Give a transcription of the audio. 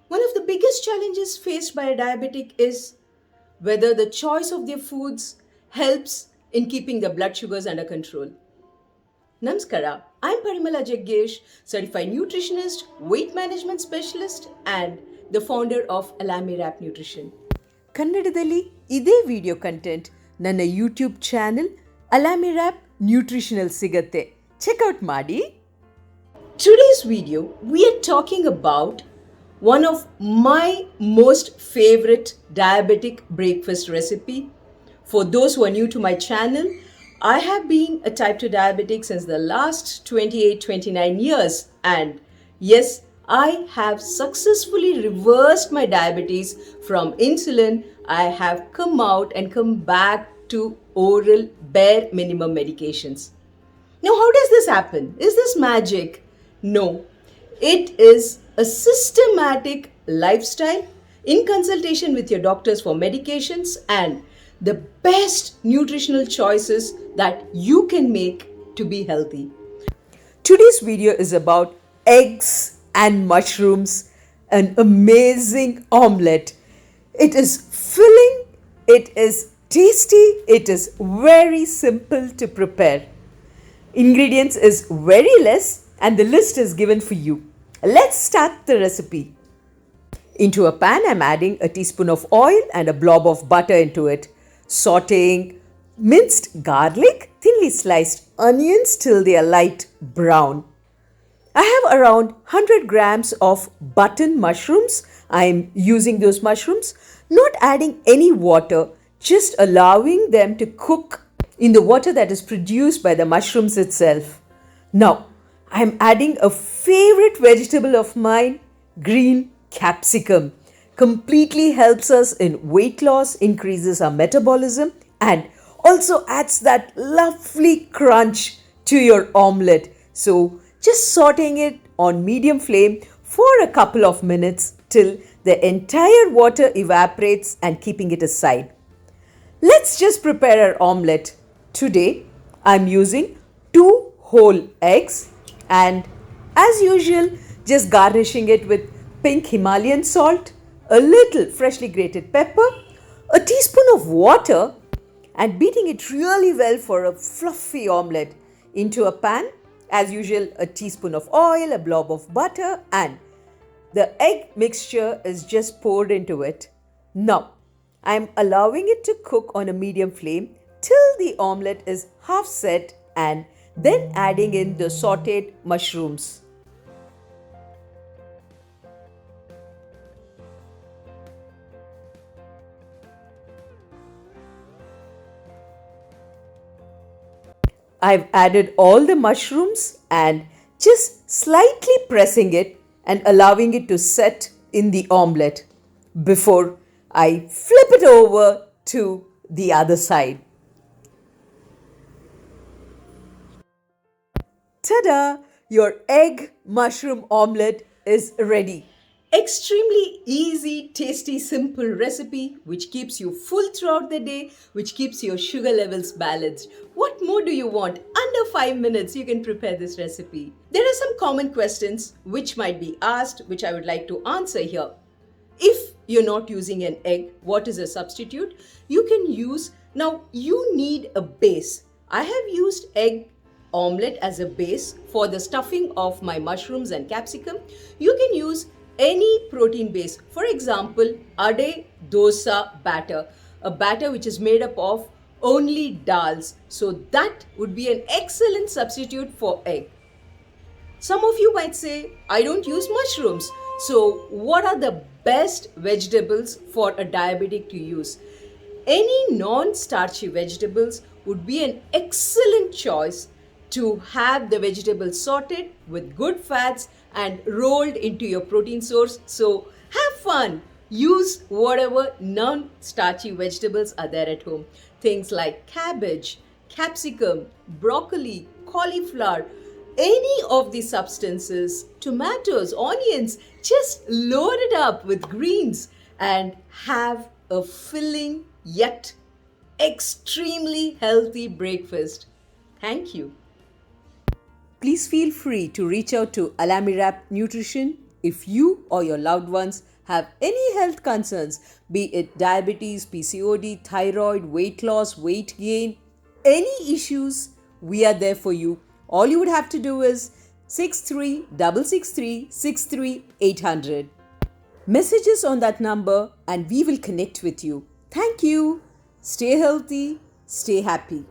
One of the biggest challenges faced by a diabetic is whether the choice of their foods helps in keeping their blood sugars under control. Namaskara, I'm Parimala Jaggesh, certified nutritionist, weight management specialist, and the founder of Alamirap Nutrition. ಕನ್ನಡದಲ್ಲಿ ಇದೇ video content ನನ್ನ YouTube channel ಅಲಾಮಿರ್ಯಾಪ್ nutritional ಸಿಗತ್ತೆ. Checkout ಮಾಡಿ. Today's video, we are talking about one of my most favorite diabetic breakfast recipe. For those who are new to my channel, I have been a type 2 diabetic since the last 28-29 years, and yes, I have successfully reversed my diabetes from insulin. I have come out and come back to oral bare minimum medications. Now, how does this happen? Is this magic? No, it is a systematic lifestyle in consultation with your doctors for medications and the best nutritional choices that you can make to be healthy. Today's video is about eggs and mushrooms, an amazing omelette. It is filling, it is tasty, it is very simple to prepare. Ingredients is very less and the list is given for you. Let's start the recipe. Into a pan, I'm adding a teaspoon of oil and a blob of butter into it, sauteing minced garlic, thinly sliced onions till they are light brown. I have around 100 grams of button mushrooms. I'm using those mushrooms, not adding any water, just allowing them to cook in the water that is produced by the mushrooms itself. Now, I'm adding a favorite vegetable of mine, green capsicum. Completely helps us in weight loss, increases our metabolism, and also adds that lovely crunch to your omelette. So, just sauteing it on medium flame for a couple of minutes till the entire water evaporates and keeping it aside. Let's just prepare our omelette. Today, I'm using 2 whole eggs and as usual, just garnishing it with pink Himalayan salt, a little freshly grated pepper, a teaspoon of water and beating it really well for a fluffy omelette. Into a pan, as usual, a teaspoon of oil, a blob of butter, and the egg mixture is just poured into it. Now, I'm allowing it to cook on a medium flame till the omelette is half set and then adding in the sauteed mushrooms. I've added all the mushrooms and just slightly pressing it and allowing it to set in the omelette before I flip it over to the other side. Ta-da! Your egg mushroom omelette is ready. Extremely easy, tasty, simple recipe which keeps you full throughout the day, which keeps your sugar levels balanced. What more do you want? Under 5 minutes, you can prepare this recipe. There are some common questions which might be asked, which I would like to answer here. If you're not using an egg, what is a substitute? You can use, now you need a base. I have used egg omelette as a base for the stuffing of my mushrooms and capsicum. You can use any protein base. For example, ade dosa batter, a batter which is made up of only dals. So that would be an excellent substitute for egg. Some of you might say, I don't use mushrooms. So what are the best vegetables for a diabetic to use? Any non-starchy vegetables would be an excellent choice to have the vegetables sauteed with good fats and rolled into your protein source. So have fun. Use whatever non-starchy vegetables are there at home. Things like cabbage, capsicum, broccoli, cauliflower, any of these substances, tomatoes, onions, just load it up with greens and have a filling yet extremely healthy breakfast. Thank you. Please feel free to reach out to Alamirap Nutrition if you or your loved ones have any health concerns, be it diabetes, PCOD, thyroid, weight loss, weight gain, any issues, we are there for you. All you would have to do is 63 663 Messages on that number and we will connect with you. Thank you. Stay healthy, stay happy.